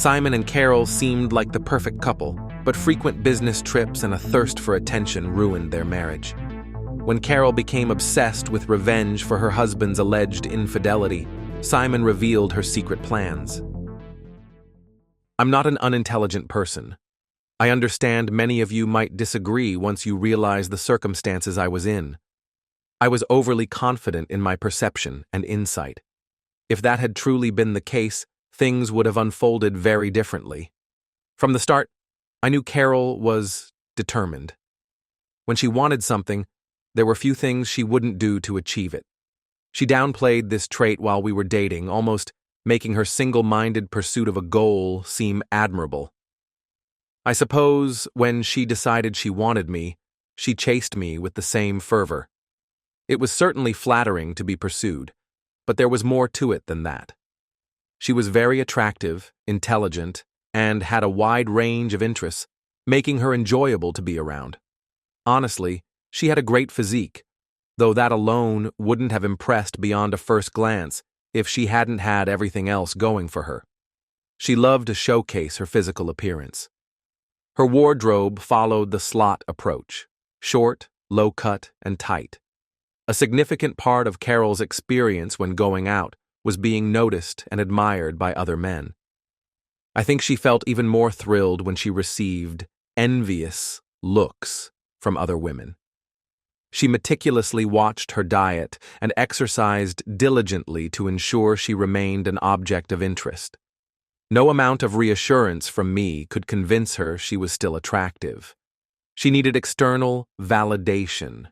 Simon and Carol seemed like the perfect couple, but frequent business trips and a thirst for attention ruined their marriage. When Carol became obsessed with revenge for her husband's alleged infidelity, Simon revealed her secret plans. I'm not an unintelligent person. I understand many of you might disagree once you realize the circumstances I was in. I was overly confident in my perception and insight. If that had truly been the case, things would have unfolded very differently. From the start, I knew Carol was determined. When she wanted something, there were few things she wouldn't do to achieve it. She downplayed this trait while we were dating, almost making her single-minded pursuit of a goal seem admirable. I suppose when she decided she wanted me, she chased me with the same fervor. It was certainly flattering to be pursued, but there was more to it than that. She was very attractive, intelligent, and had a wide range of interests, making her enjoyable to be around. Honestly, she had a great physique, though that alone wouldn't have impressed beyond a first glance if she hadn't had everything else going for her. She loved to showcase her physical appearance. Her wardrobe followed the slot approach, short, low-cut, and tight. A significant part of Carol's experience when going out was being noticed and admired by other men. I think she felt even more thrilled when she received envious looks from other women. She meticulously watched her diet and exercised diligently to ensure she remained an object of interest. No amount of reassurance from me could convince her she was still attractive. She needed external validation.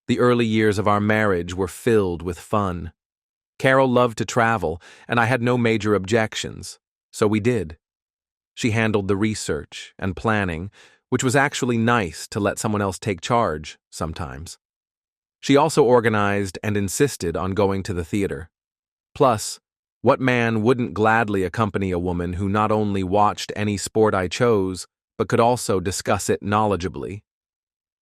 The early years of our marriage were filled with fun. Carol loved to travel, and I had no major objections, so we did. She handled the research and planning, which was actually nice to let someone else take charge sometimes. She also organized and insisted on going to the theater. Plus, what man wouldn't gladly accompany a woman who not only watched any sport I chose, but could also discuss it knowledgeably?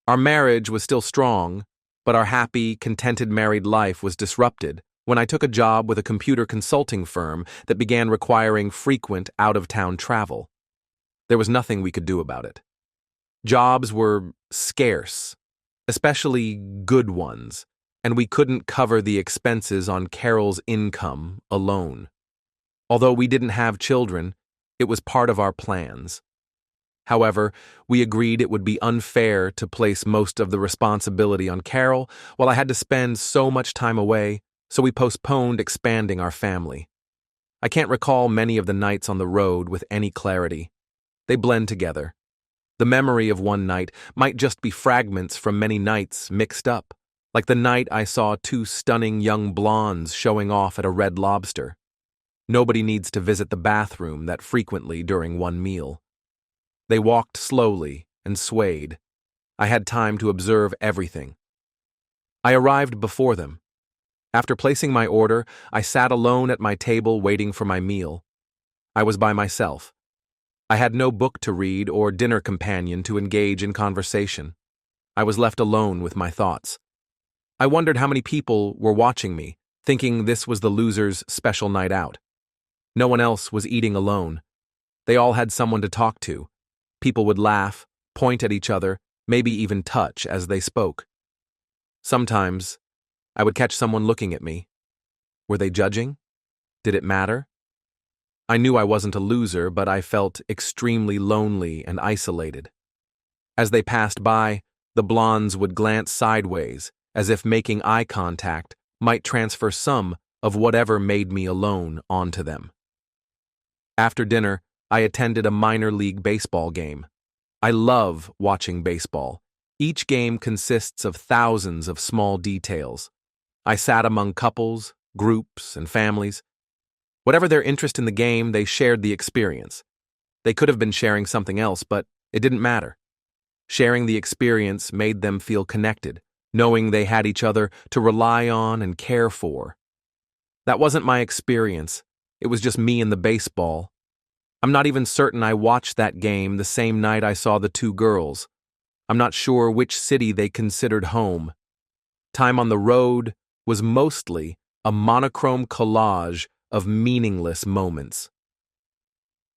Our marriage was still strong, but our happy, contented married life was disrupted when I took a job with a computer consulting firm that began requiring frequent out-of-town travel. There was nothing we could do about it. Jobs were scarce, especially good ones, and we couldn't cover the expenses on Carol's income alone. Although we didn't have children, it was part of our plans. However, we agreed it would be unfair to place most of the responsibility on Carol while I had to spend so much time away, so we postponed expanding our family. I can't recall many of the nights on the road with any clarity. They blend together. The memory of one night might just be fragments from many nights mixed up, like the night I saw two stunning young blondes showing off at a Red Lobster. Nobody needs to visit the bathroom that frequently during one meal. They walked slowly and swayed. I had time to observe everything. I arrived before them. After placing my order, I sat alone at my table waiting for my meal. I was by myself. I had no book to read or dinner companion to engage in conversation. I was left alone with my thoughts. I wondered how many people were watching me, thinking this was the loser's special night out. No one else was eating alone. They all had someone to talk to. People would laugh, point at each other, maybe even touch as they spoke. Sometimes, I would catch someone looking at me. Were they judging? Did it matter? I knew I wasn't a loser, but I felt extremely lonely and isolated. As they passed by, the blondes would glance sideways, as if making eye contact might transfer some of whatever made me alone onto them. After dinner, I attended a minor league baseball game. I love watching baseball. Each game consists of thousands of small details. I sat among couples, groups, and families. Whatever their interest in the game, they shared the experience. They could have been sharing something else, but it didn't matter. Sharing the experience made them feel connected, knowing they had each other to rely on and care for. That wasn't my experience. It was just me and the baseball. I'm not even certain I watched that game the same night I saw the two girls. I'm not sure which city they considered home. Time on the road was mostly a monochrome collage of meaningless moments.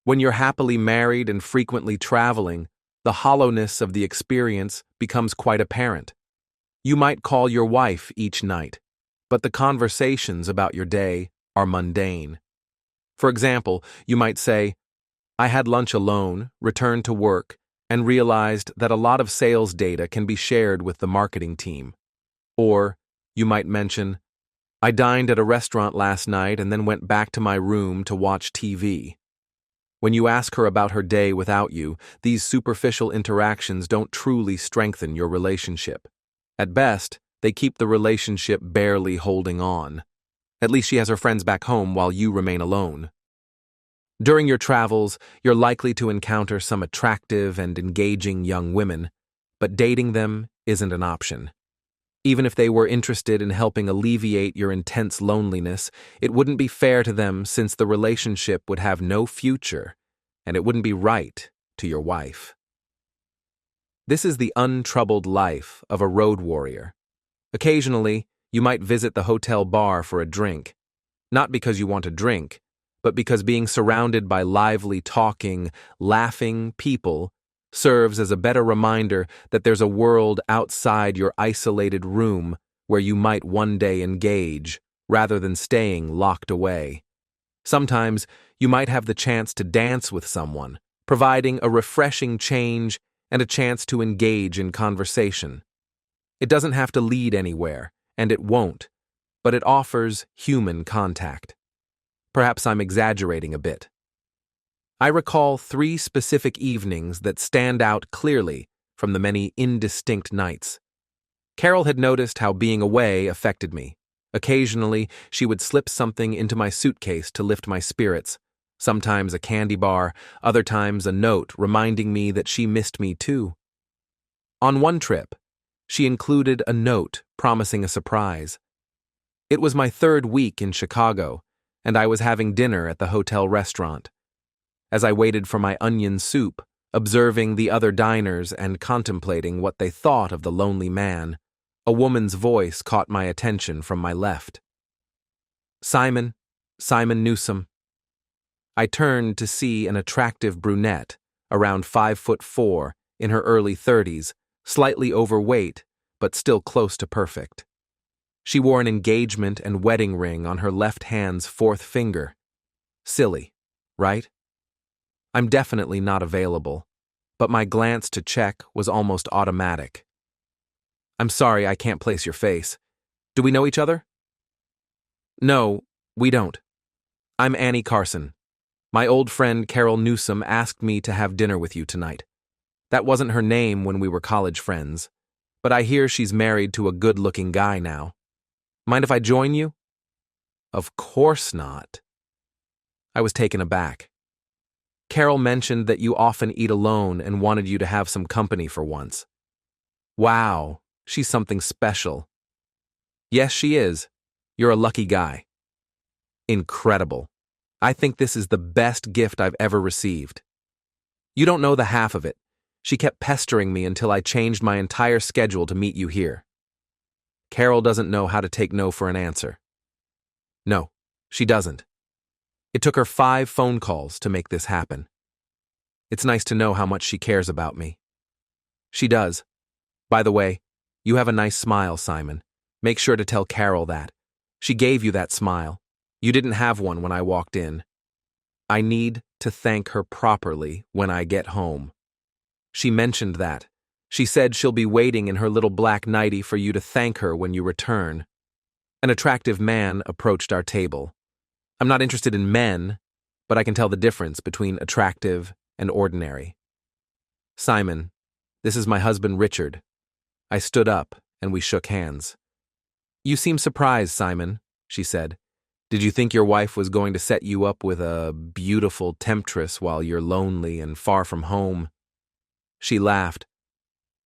When you're happily married and frequently traveling, the hollowness of the experience becomes quite apparent. You might call your wife each night, but the conversations about your day are mundane. For example, you might say, "I had lunch alone, returned to work, and realized that a lot of sales data can be shared with the marketing team." Or you might mention, "I dined at a restaurant last night and then went back to my room to watch TV." When you ask her about her day without you, these superficial interactions don't truly strengthen your relationship. At best, they keep the relationship barely holding on. At least she has her friends back home while you remain alone. During your travels, you're likely to encounter some attractive and engaging young women, but dating them isn't an option. Even if they were interested in helping alleviate your intense loneliness, it wouldn't be fair to them since the relationship would have no future, and it wouldn't be right to your wife. This is the untroubled life of a road warrior. Occasionally, you might visit the hotel bar for a drink, not because you want to drink, but because being surrounded by lively talking, laughing people serves as a better reminder that there's a world outside your isolated room where you might one day engage, rather than staying locked away. Sometimes you might have the chance to dance with someone, providing a refreshing change and a chance to engage in conversation. It doesn't have to lead anywhere, and it won't, but it offers human contact. Perhaps I'm exaggerating a bit. I recall 3 specific evenings that stand out clearly from the many indistinct nights. Carol had noticed how being away affected me. Occasionally, she would slip something into my suitcase to lift my spirits, sometimes a candy bar, other times a note reminding me that she missed me too. On one trip, she included a note promising a surprise. It was my 3rd week in Chicago, and I was having dinner at the hotel restaurant. As I waited for my onion soup, observing the other diners and contemplating what they thought of the lonely man, a woman's voice caught my attention from my left. "Simon Newsom." I turned to see an attractive brunette, around 5'4", in her early 30s, slightly overweight, but still close to perfect. She wore an engagement and wedding ring on her left hand's 4th finger. Silly, right? I'm definitely not available, but my glance to check was almost automatic. "I'm sorry I can't place your face. Do we know each other?" "No, we don't. I'm Annie Carson. My old friend Carol Newsom asked me to have dinner with you tonight. That wasn't her name when we were college friends, but I hear she's married to a good-looking guy now. Mind if I join you?" "Of course not." I was taken aback. "Carol mentioned that you often eat alone and wanted you to have some company for once." "Wow, she's something special." "Yes, she is. You're a lucky guy." "Incredible. I think this is the best gift I've ever received." "You don't know the half of it. She kept pestering me until I changed my entire schedule to meet you here." Carol doesn't know how to take no for an answer. No, she doesn't. It took her 5 phone calls to make this happen. It's nice to know how much she cares about me. She does. By the way, you have a nice smile, Simon. Make sure to tell Carol that. She gave you that smile. You didn't have one when I walked in. I need to thank her properly when I get home. She mentioned that. She said she'll be waiting in her little black nightie for you to thank her when you return. An attractive man approached our table. I'm not interested in men, but I can tell the difference between attractive and ordinary. "Simon, this is my husband Richard." I stood up and we shook hands. "You seem surprised, Simon," she said. "Did you think your wife was going to set you up with a beautiful temptress while you're lonely and far from home?" She laughed.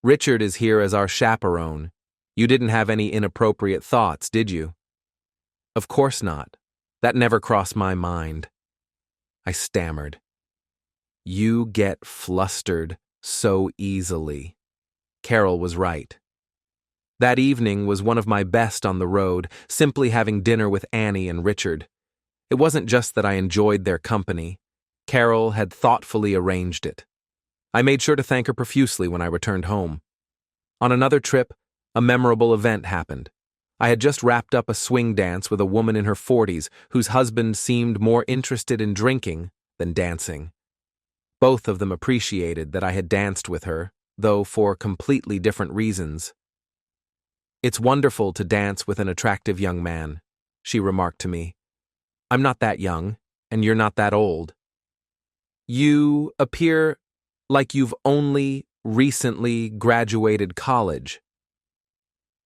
"Richard is here as our chaperone. You didn't have any inappropriate thoughts, did you?" "Of course not. That never crossed my mind." I stammered. You get flustered so easily. Carol was right. That evening was one of my best on the road, simply having dinner with Annie and Richard. It wasn't just that I enjoyed their company. Carol had thoughtfully arranged it. I made sure to thank her profusely when I returned home. On another trip, a memorable event happened. I had just wrapped up a swing dance with a woman in her 40s whose husband seemed more interested in drinking than dancing. Both of them appreciated that I had danced with her, though for completely different reasons. "It's wonderful to dance with an attractive young man," she remarked to me. "I'm not that young, and you're not that old. You appear like you've only recently graduated college."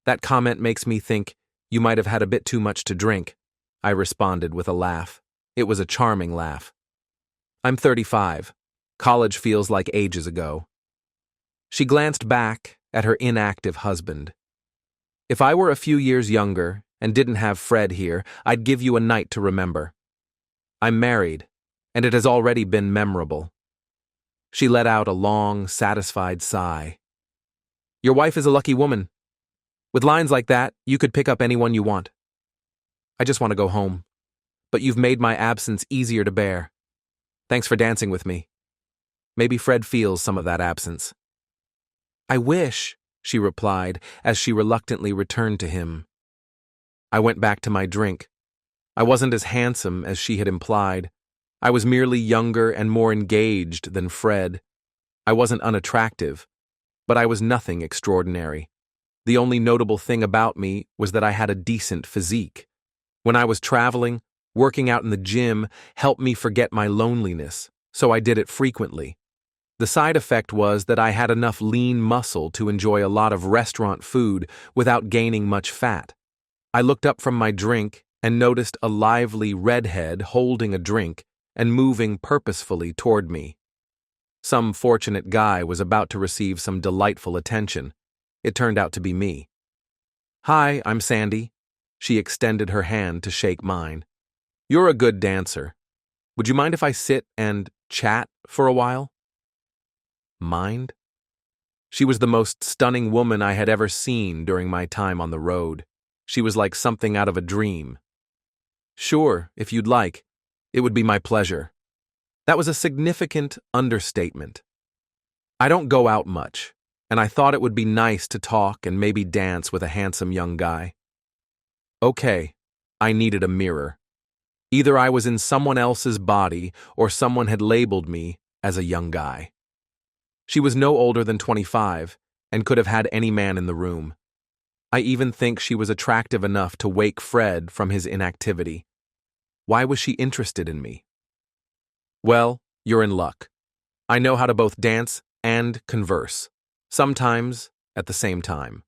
"That comment makes me think you might have had a bit too much to drink," I responded with a laugh. It was a charming laugh. "I'm 35. College feels like ages ago." She glanced back at her inactive husband. "If I were a few years younger and didn't have Fred here, I'd give you a night to remember. I'm married, and it has already been memorable." She let out a long, satisfied sigh. "Your wife is a lucky woman. With lines like that, you could pick up anyone you want. I just want to go home, but you've made my absence easier to bear. Thanks for dancing with me. Maybe Fred feels some of that absence." "I wish," she replied as she reluctantly returned to him. I went back to my drink. I wasn't as handsome as she had implied. I was merely younger and more engaged than Fred. I wasn't unattractive, but I was nothing extraordinary. The only notable thing about me was that I had a decent physique. When I was traveling, working out in the gym helped me forget my loneliness, so I did it frequently. The side effect was that I had enough lean muscle to enjoy a lot of restaurant food without gaining much fat. I looked up from my drink and noticed a lively redhead holding a drink and moving purposefully toward me. Some fortunate guy was about to receive some delightful attention. It turned out to be me. "Hi, I'm Sandy." She extended her hand to shake mine. "You're a good dancer. Would you mind if I sit and chat for a while?" Mind? She was the most stunning woman I had ever seen during my time on the road. She was like something out of a dream. "Sure, if you'd like. It would be my pleasure." That was a significant understatement. I don't go out much, and I thought it would be nice to talk and maybe dance with a handsome young guy. Okay, I needed a mirror. Either I was in someone else's body or someone had labeled me as a young guy. She was no older than 25 and could have had any man in the room. I even think she was attractive enough to wake Fred from his inactivity. Why was she interested in me? Well, you're in luck. I know how to both dance and converse, sometimes at the same time.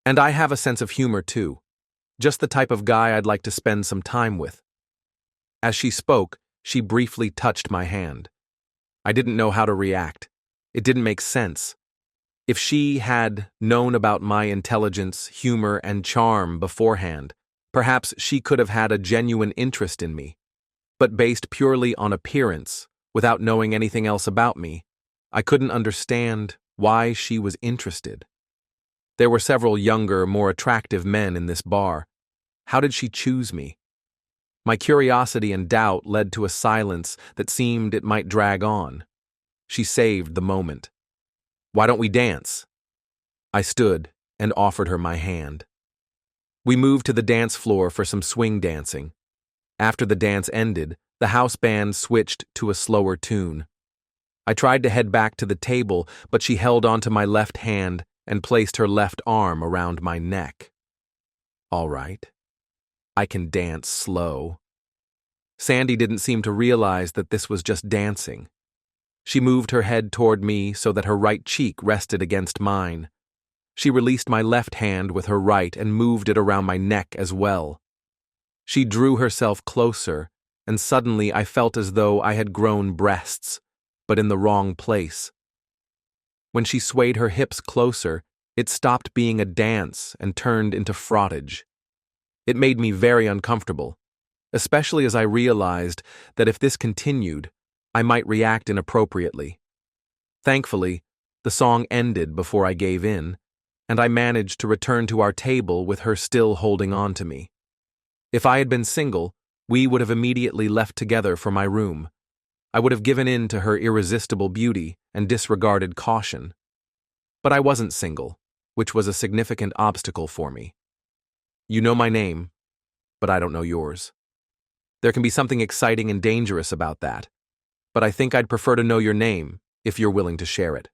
And I have a sense of humor too, just the type of guy I'd like to spend some time with. As she spoke, she briefly touched my hand. I didn't know how to react. It didn't make sense. If she had known about my intelligence, humor, and charm beforehand, perhaps she could have had a genuine interest in me. But based purely on appearance, without knowing anything else about me, I couldn't understand why she was interested. There were several younger, more attractive men in this bar. How did she choose me? My curiosity and doubt led to a silence that seemed it might drag on. She saved the moment. "Why don't we dance?" I stood and offered her my hand. We moved to the dance floor for some swing dancing. After the dance ended, the house band switched to a slower tune. I tried to head back to the table, but she held onto my left hand and placed her left arm around my neck. All right. I can dance slow. Sandy didn't seem to realize that this was just dancing. She moved her head toward me so that her right cheek rested against mine. She released my left hand with her right and moved it around my neck as well. She drew herself closer, and suddenly I felt as though I had grown breasts, but in the wrong place. When she swayed her hips closer, it stopped being a dance and turned into frottage. It made me very uncomfortable, especially as I realized that if this continued, I might react inappropriately. Thankfully, the song ended before I gave in, and I managed to return to our table with her still holding on to me. If I had been single, we would have immediately left together for my room. I would have given in to her irresistible beauty and disregarded caution. But I wasn't single, which was a significant obstacle for me. You know my name, but I don't know yours. There can be something exciting and dangerous about that, but I think I'd prefer to know your name if you're willing to share it.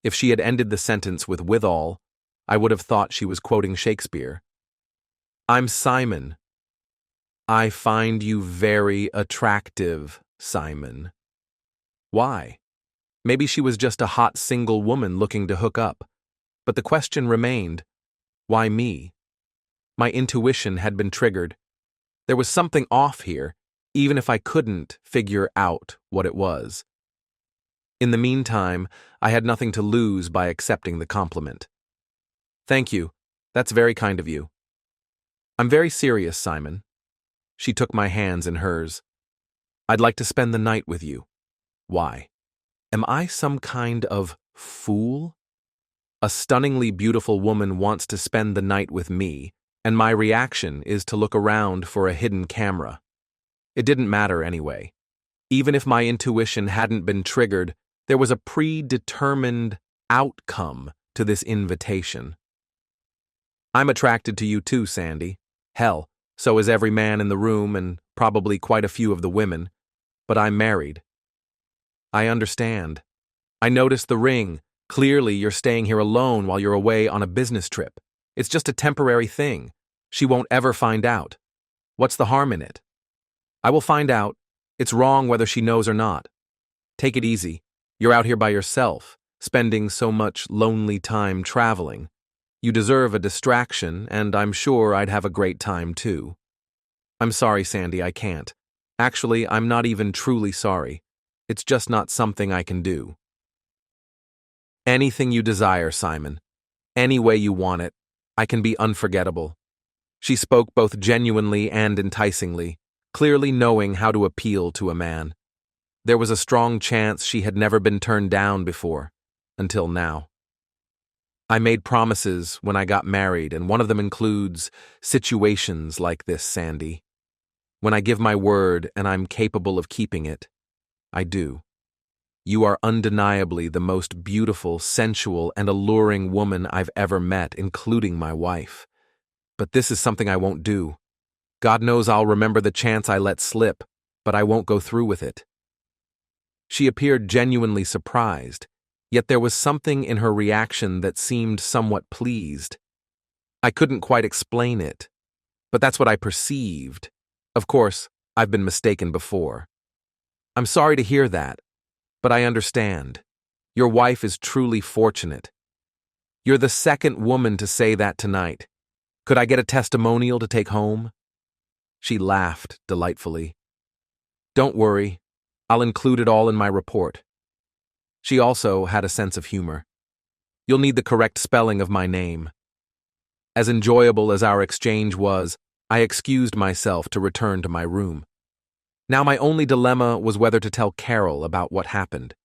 If she had ended the sentence with withal, I would have thought she was quoting Shakespeare. I'm Simon. I find you very attractive, Simon. Why? Maybe she was just a hot single woman looking to hook up. But the question remained, why me? My intuition had been triggered. There was something off here, even if I couldn't figure out what it was. In the meantime, I had nothing to lose by accepting the compliment. Thank you. That's very kind of you. I'm very serious, Simon. She took my hands in hers. I'd like to spend the night with you. Why? Am I some kind of fool? A stunningly beautiful woman wants to spend the night with me, and my reaction is to look around for a hidden camera. It didn't matter anyway. Even if my intuition hadn't been triggered, there was a predetermined outcome to this invitation. I'm attracted to you too, Sandy. Hell, so is every man in the room and probably quite a few of the women. But I'm married. I understand. I noticed the ring. Clearly, you're staying here alone while you're away on a business trip. It's just a temporary thing. She won't ever find out. What's the harm in it? I will find out. It's wrong whether she knows or not. Take it easy. You're out here by yourself, spending so much lonely time traveling. You deserve a distraction, and I'm sure I'd have a great time too. I'm sorry, Sandy, I can't. Actually, I'm not even truly sorry. It's just not something I can do. Anything you desire, Simon. Any way you want it. I can be unforgettable. She spoke both genuinely and enticingly, clearly knowing how to appeal to a man. There was a strong chance she had never been turned down before, until now. I made promises when I got married, and one of them includes situations like this, Sandy. When I give my word and I'm capable of keeping it, I do. You are undeniably the most beautiful, sensual, and alluring woman I've ever met, including my wife. But this is something I won't do. God knows I'll remember the chance I let slip, but I won't go through with it. She appeared genuinely surprised, yet there was something in her reaction that seemed somewhat pleased. I couldn't quite explain it, but that's what I perceived. Of course, I've been mistaken before. I'm sorry to hear that, but I understand. Your wife is truly fortunate. You're the second woman to say that tonight. Could I get a testimonial to take home? She laughed delightfully. Don't worry, I'll include it all in my report. She also had a sense of humor. You'll need the correct spelling of my name. As enjoyable as our exchange was, I excused myself to return to my room. Now my only dilemma was whether to tell Carol about what happened.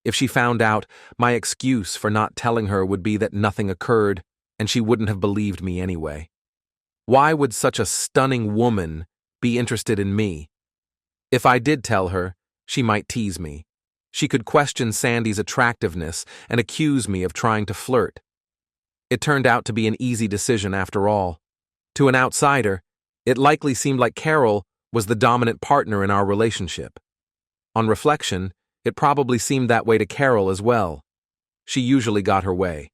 If she found out, my excuse for not telling her would be that nothing occurred, and she wouldn't have believed me anyway. Why would such a stunning woman be interested in me? If I did tell her, she might tease me. She could question Sandy's attractiveness and accuse me of trying to flirt. It turned out to be an easy decision after all. To an outsider, it likely seemed like Carol was the dominant partner in our relationship. On reflection, it probably seemed that way to Carol as well. She usually got her way.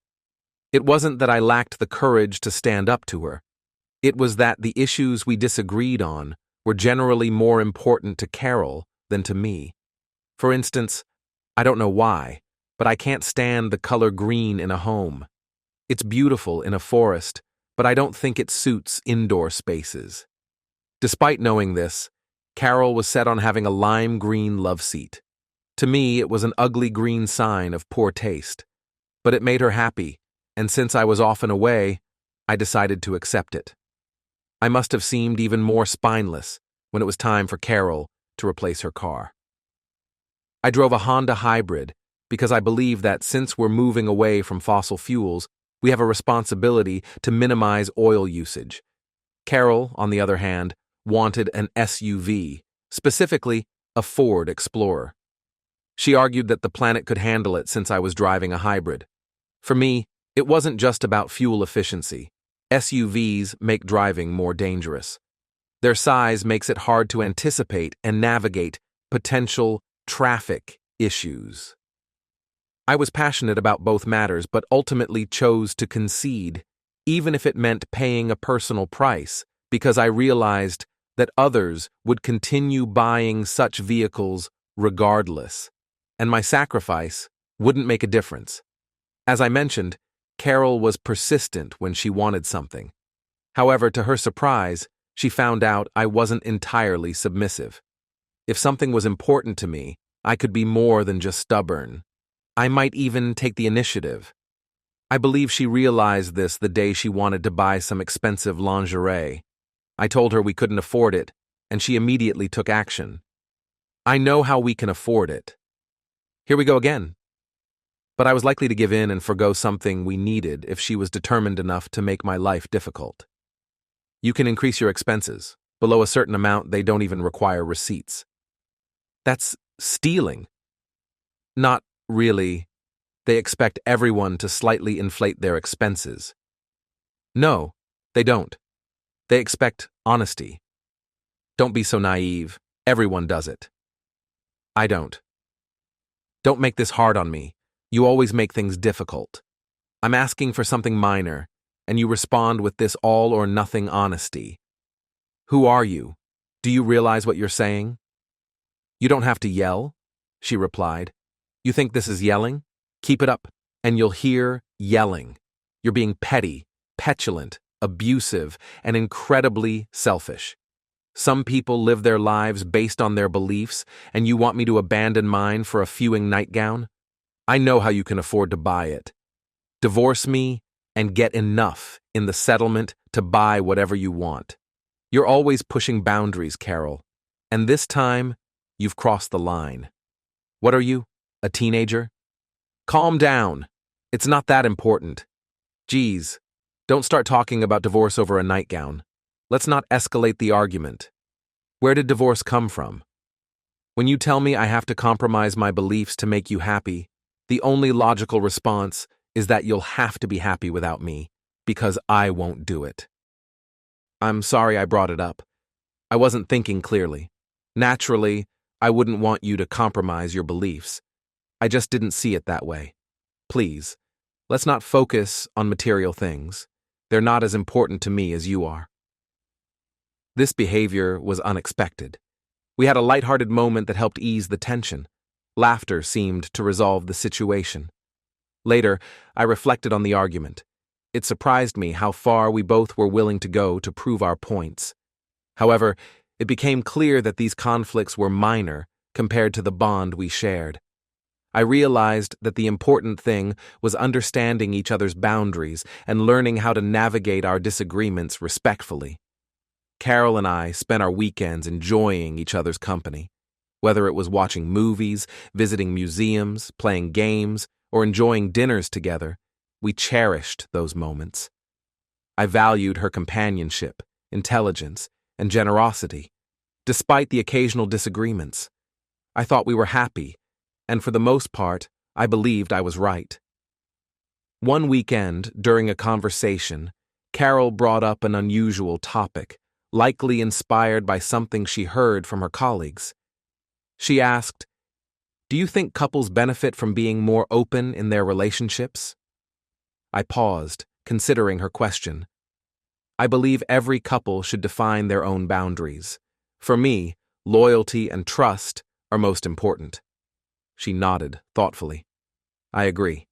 It wasn't that I lacked the courage to stand up to her. It was that the issues we disagreed on were generally more important to Carol than to me. For instance, I don't know why, but I can't stand the color green in a home. It's beautiful in a forest, but I don't think it suits indoor spaces. Despite knowing this, Carol was set on having a lime green love seat. To me, it was an ugly green sign of poor taste. But it made her happy, and since I was often away, I decided to accept it. I must have seemed even more spineless when it was time for Carol to replace her car. I drove a Honda Hybrid because I believe that since we're moving away from fossil fuels, we have a responsibility to minimize oil usage. Carol, on the other hand, wanted an SUV, specifically a Ford Explorer. She argued that the planet could handle it since I was driving a hybrid. For me, it wasn't just about fuel efficiency. SUVs make driving more dangerous. Their size makes it hard to anticipate and navigate potential traffic issues. I was passionate about both matters, but ultimately chose to concede, even if it meant paying a personal price, because I realized that others would continue buying such vehicles regardless, and my sacrifice wouldn't make a difference. As I mentioned, Carol was persistent when she wanted something. However, to her surprise, she found out I wasn't entirely submissive. If something was important to me, I could be more than just stubborn. I might even take the initiative. I believe she realized this the day she wanted to buy some expensive lingerie. I told her we couldn't afford it, and she immediately took action. I know how we can afford it. Here we go again. But I was likely to give in and forgo something we needed if she was determined enough to make my life difficult. You can increase your expenses. Below a certain amount, they don't even require receipts. That's stealing. Not really. They expect everyone to slightly inflate their expenses. No, they don't. They expect honesty. Don't be so naive. Everyone does it. I don't. Don't make this hard on me. You always make things difficult. I'm asking for something minor, and you respond with this all-or-nothing honesty. Who are you? Do you realize what you're saying? You don't have to yell, she replied. You think this is yelling? Keep it up, and you'll hear yelling. You're being petty, petulant, abusive, and incredibly selfish. Some people live their lives based on their beliefs, and you want me to abandon mine for a fewing nightgown? I know how you can afford to buy it. Divorce me and get enough in the settlement to buy whatever you want. You're always pushing boundaries, Carol, and this time, you've crossed the line. What are you, a teenager? Calm down. It's not that important. Geez, don't start talking about divorce over a nightgown. Let's not escalate the argument. Where did divorce come from? When you tell me I have to compromise my beliefs to make you happy, the only logical response is that you'll have to be happy without me, because I won't do it. I'm sorry I brought it up. I wasn't thinking clearly. Naturally, I wouldn't want you to compromise your beliefs. I just didn't see it that way. Please, let's not focus on material things. They're not as important to me as you are. This behavior was unexpected. We had a lighthearted moment that helped ease the tension. Laughter seemed to resolve the situation. Later, I reflected on the argument. It surprised me how far we both were willing to go to prove our points. However, it became clear that these conflicts were minor compared to the bond we shared. I realized that the important thing was understanding each other's boundaries and learning how to navigate our disagreements respectfully. Carol and I spent our weekends enjoying each other's company. Whether it was watching movies, visiting museums, playing games, or enjoying dinners together, we cherished those moments. I valued her companionship, intelligence, and generosity. Despite the occasional disagreements, I thought we were happy, and for the most part, I believed I was right. One weekend, during a conversation, Carol brought up an unusual topic, likely inspired by something she heard from her colleagues. She asked, "Do you think couples benefit from being more open in their relationships?" I paused, considering her question. I believe every couple should define their own boundaries. For me, loyalty and trust are most important. She nodded thoughtfully. I agree.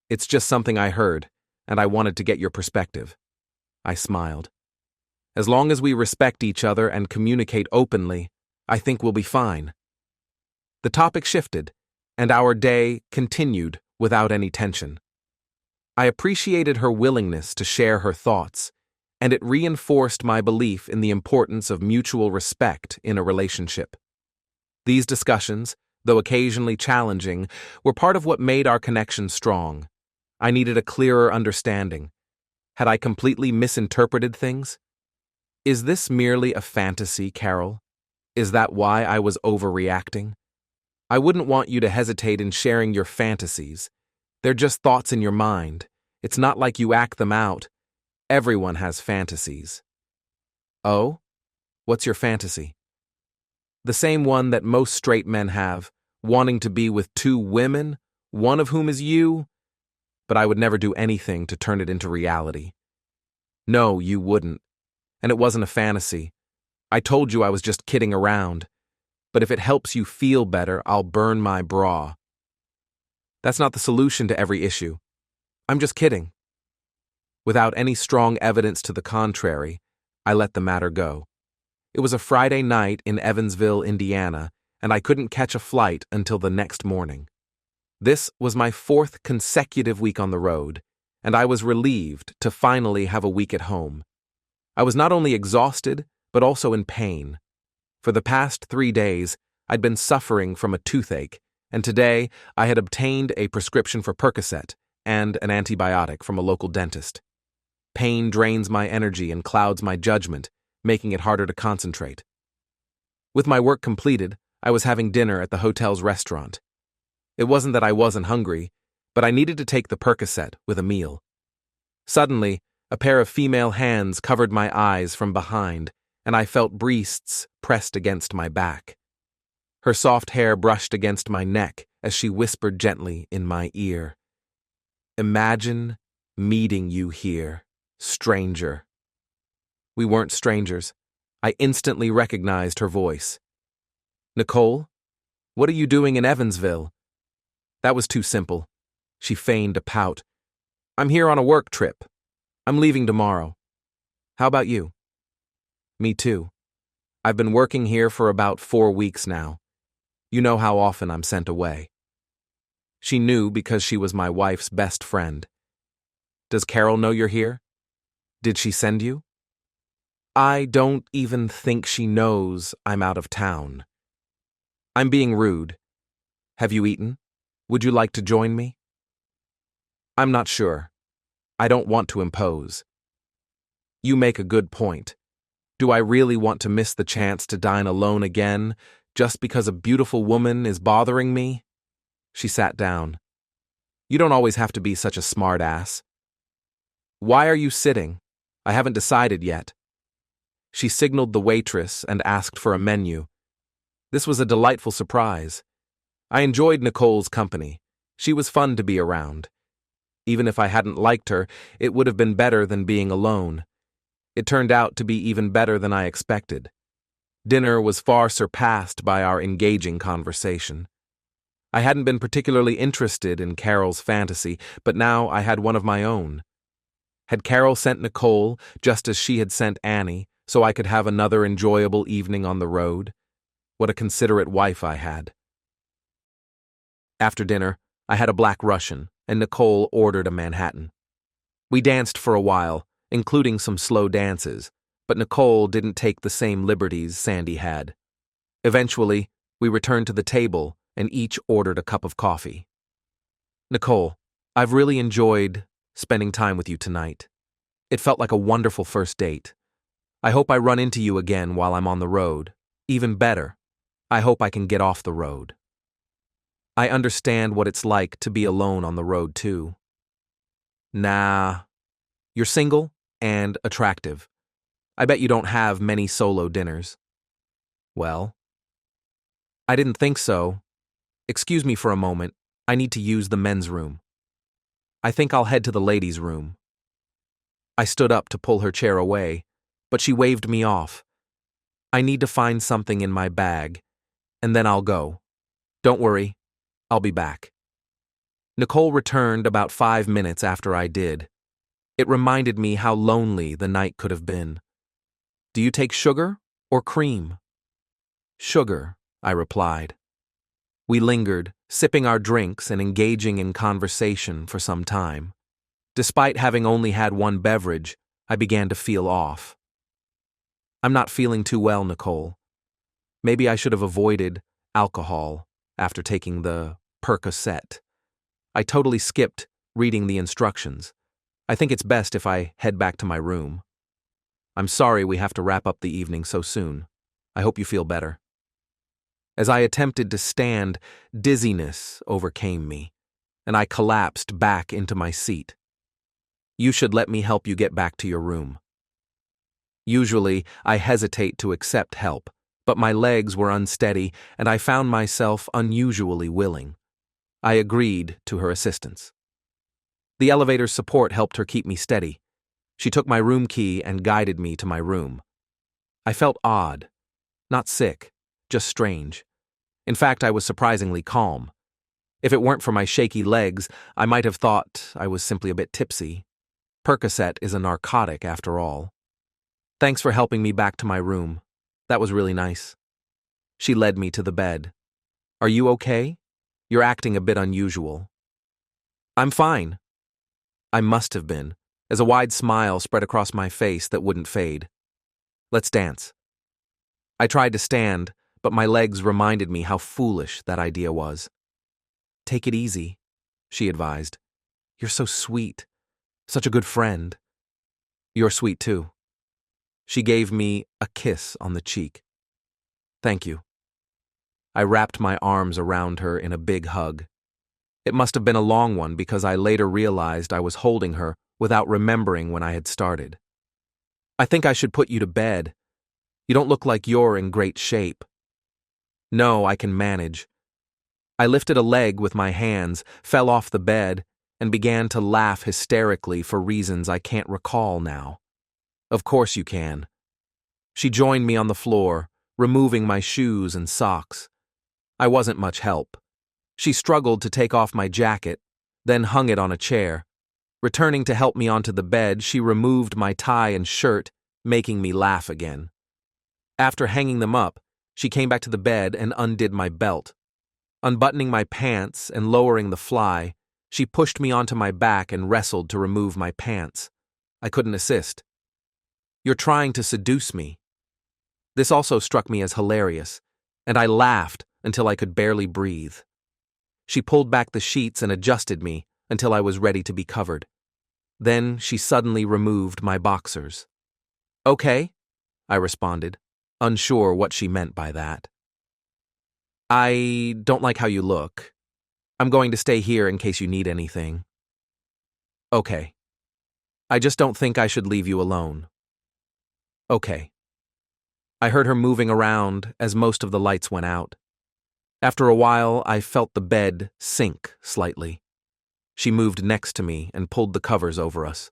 It's just something I heard, and I wanted to get your perspective. I smiled. As long as we respect each other and communicate openly, I think we'll be fine. The topic shifted, and our day continued without any tension. I appreciated her willingness to share her thoughts, and it reinforced my belief in the importance of mutual respect in a relationship. These discussions, though occasionally challenging, were part of what made our connection strong. I needed a clearer understanding. Had I completely misinterpreted things? Is this merely a fantasy, Carol? Is that why I was overreacting? I wouldn't want you to hesitate in sharing your fantasies. They're just thoughts in your mind. It's not like you act them out. Everyone has fantasies. Oh? What's your fantasy? The same one that most straight men have, wanting to be with two women, one of whom is you, but I would never do anything to turn it into reality. No, you wouldn't. And it wasn't a fantasy. I told you I was just kidding around. But if it helps you feel better, I'll burn my bra. That's not the solution to every issue. I'm just kidding. Without any strong evidence to the contrary, I let the matter go. It was a Friday night in Evansville, Indiana, and I couldn't catch a flight until the next morning. This was my 4th consecutive week on the road, and I was relieved to finally have a week at home. I was not only exhausted, but also in pain. For the past 3 days, I'd been suffering from a toothache, and today I had obtained a prescription for Percocet and an antibiotic from a local dentist. Pain drains my energy and clouds my judgment, making it harder to concentrate. With my work completed, I was having dinner at the hotel's restaurant. It wasn't that I wasn't hungry, but I needed to take the Percocet with a meal. Suddenly, a pair of female hands covered my eyes from behind, and I felt breasts pressed against my back. Her soft hair brushed against my neck as she whispered gently in my ear, "Imagine meeting you here, stranger." We weren't strangers. I instantly recognized her voice. "Nicole, what are you doing in Evansville?" That was too simple. She feigned a pout. "I'm here on a work trip. I'm leaving tomorrow. How about you?" "Me too. I've been working here for about 4 weeks now. You know how often I'm sent away." She knew because she was my wife's best friend. "Does Carol know you're here? Did she send you?" "I don't even think she knows I'm out of town." "I'm being rude. Have you eaten? Would you like to join me?" "I'm not sure. I don't want to impose." "You make a good point. Do I really want to miss the chance to dine alone again just because a beautiful woman is bothering me?" She sat down. "You don't always have to be such a smart ass." "Why are you sitting? I haven't decided yet." She signaled the waitress and asked for a menu. This was a delightful surprise. I enjoyed Nicole's company. She was fun to be around. Even if I hadn't liked her, it would have been better than being alone. It turned out to be even better than I expected. Dinner was far surpassed by our engaging conversation. I hadn't been particularly interested in Carol's fantasy, but now I had one of my own. Had Carol sent Nicole just as she had sent Annie, so I could have another enjoyable evening on the road? What a considerate wife I had. After dinner, I had a Black Russian, and Nicole ordered a Manhattan. We danced for a while, including some slow dances, but Nicole didn't take the same liberties Sandy had. Eventually, we returned to the table and each ordered a cup of coffee. "Nicole, I've really enjoyed spending time with you tonight. It felt like a wonderful first date. I hope I run into you again while I'm on the road. Even better, I hope I can get off the road. I understand what it's like to be alone on the road, too." "Nah. You're single and attractive. I bet you don't have many solo dinners." "Well, I didn't think so. Excuse me for a moment. I need to use the men's room." "I think I'll head to the ladies' room." I stood up to pull her chair away, but she waved me off. "I need to find something in my bag, and then I'll go. Don't worry, I'll be back." Nicole returned about 5 minutes after I did. It reminded me how lonely the night could have been. "Do you take sugar or cream?" "Sugar," I replied. We lingered, sipping our drinks and engaging in conversation for some time. Despite having only had one beverage, I began to feel off. "I'm not feeling too well, Nicole. Maybe I should have avoided alcohol after taking the Percocet. I totally skipped reading the instructions. I think it's best if I head back to my room. I'm sorry we have to wrap up the evening so soon. I hope you feel better." As I attempted to stand, dizziness overcame me, and I collapsed back into my seat. You should let me help you get back to your room. Usually, I hesitate to accept help, but my legs were unsteady, and I found myself unusually willing. I agreed to her assistance. The elevator's support helped her keep me steady. She took my room key and guided me to my room. I felt odd, not sick, just strange. In fact, I was surprisingly calm. If it weren't for my shaky legs, I might have thought I was simply a bit tipsy. Percocet is a narcotic, after all. Thanks for helping me back to my room. That was really nice. She led me to the bed. Are you okay? You're acting a bit unusual. I'm fine. I must have been, as a wide smile spread across my face that wouldn't fade. Let's dance. I tried to stand, but my legs reminded me how foolish that idea was. Take it easy, she advised. You're so sweet. Such a good friend. You're sweet too. She gave me a kiss on the cheek. Thank you. I wrapped my arms around her in a big hug. It must have been a long one because I later realized I was holding her without remembering when I had started. I think I should put you to bed. You don't look like you're in great shape. No, I can manage. I lifted a leg with my hands, fell off the bed, and began to laugh hysterically for reasons I can't recall now. Of course you can. She joined me on the floor, removing my shoes and socks. I wasn't much help. She struggled to take off my jacket, then hung it on a chair. Returning to help me onto the bed, she removed my tie and shirt, making me laugh again. After hanging them up, she came back to the bed and undid my belt. Unbuttoning my pants and lowering the fly, she pushed me onto my back and wrestled to remove my pants. I couldn't assist. You're trying to seduce me. This also struck me as hilarious, and I laughed until I could barely breathe. She pulled back the sheets and adjusted me until I was ready to be covered. Then she suddenly removed my boxers. Okay, I responded, unsure what she meant by that. I don't like how you look. I'm going to stay here in case you need anything. Okay. I just don't think I should leave you alone. Okay. I heard her moving around as most of the lights went out. After a while, I felt the bed sink slightly. She moved next to me and pulled the covers over us.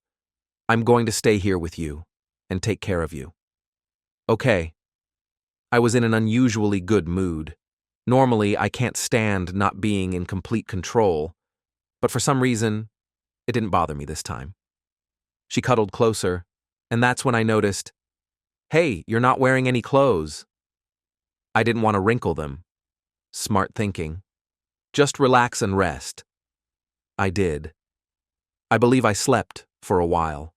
I'm going to stay here with you and take care of you. Okay. I was in an unusually good mood. Normally, I can't stand not being in complete control, but for some reason, it didn't bother me this time. She cuddled closer, and that's when I noticed, hey, you're not wearing any clothes. I didn't want to wrinkle them. Smart thinking. Just relax and rest. I did. I believe I slept for a while.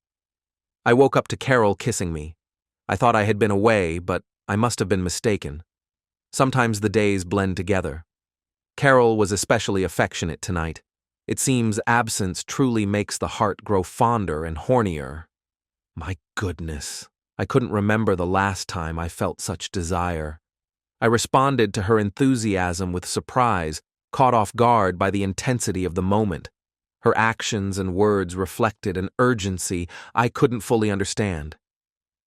I woke up to Carol kissing me. I thought I had been away, but I must have been mistaken. Sometimes the days blend together. Carol was especially affectionate tonight. It seems absence truly makes the heart grow fonder and hornier. My goodness, I couldn't remember the last time I felt such desire. I responded to her enthusiasm with surprise, caught off guard by the intensity of the moment. Her actions and words reflected an urgency I couldn't fully understand.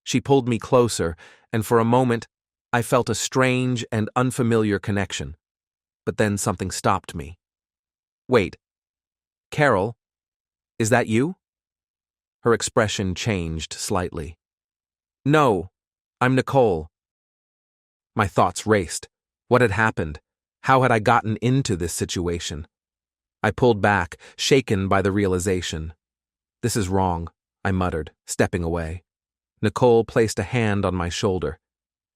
She pulled me closer, and for a moment, I felt a strange and unfamiliar connection. But then something stopped me. Wait, Carol, is that you? Her expression changed slightly. No, I'm Nicole. My thoughts raced. What had happened? How had I gotten into this situation? I pulled back, shaken by the realization. This is wrong, I muttered, stepping away. Nicole placed a hand on my shoulder.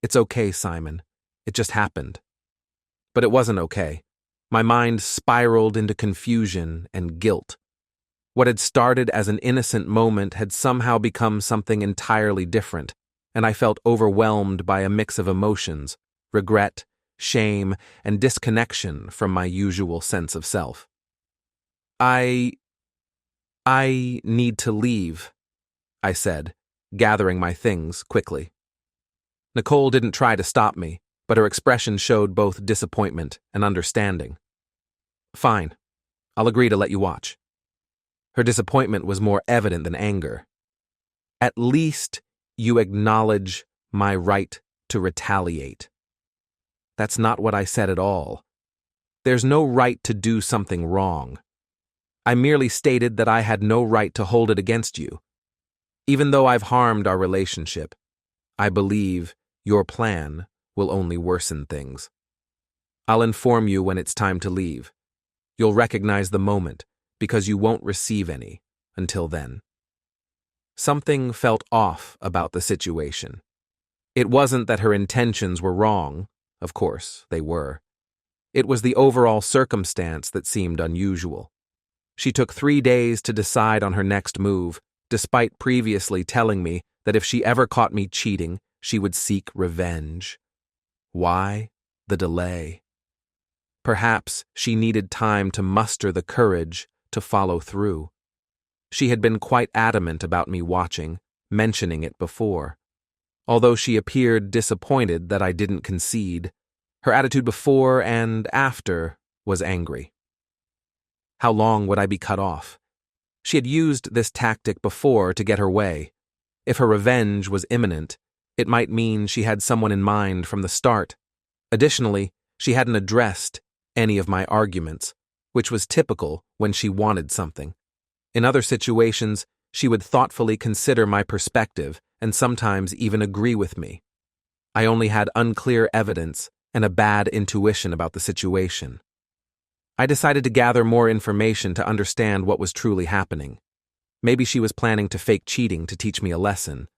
It's okay, Simon. It just happened. But it wasn't okay. My mind spiraled into confusion and guilt. What had started as an innocent moment had somehow become something entirely different, and I felt overwhelmed by a mix of emotions, regret, shame, and disconnection from my usual sense of self. I need to leave, I said, gathering my things quickly. Nicole didn't try to stop me, but her expression showed both disappointment and understanding. "Fine, I'll agree to let you watch." Her disappointment was more evident than anger. "At least you acknowledge my right to retaliate." That's not what I said at all. There's no right to do something wrong. I merely stated that I had no right to hold it against you. Even though I've harmed our relationship, I believe your plan will only worsen things. I'll inform you when it's time to leave. You'll recognize the moment because you won't receive any until then. Something felt off about the situation. It wasn't that her intentions were wrong. Of course, they were. It was the overall circumstance that seemed unusual. She took 3 days to decide on her next move, despite previously telling me that if she ever caught me cheating, she would seek revenge. Why the delay? Perhaps she needed time to muster the courage to follow through. She had been quite adamant about me watching, mentioning it before. Although she appeared disappointed that I didn't concede, her attitude before and after was angry. How long would I be cut off? She had used this tactic before to get her way. If her revenge was imminent, it might mean she had someone in mind from the start. Additionally, she hadn't addressed any of my arguments, which was typical when she wanted something. In other situations, she would thoughtfully consider my perspective and sometimes even agree with me. I only had unclear evidence and a bad intuition about the situation. I decided to gather more information to understand what was truly happening. Maybe she was planning to fake cheating to teach me a lesson.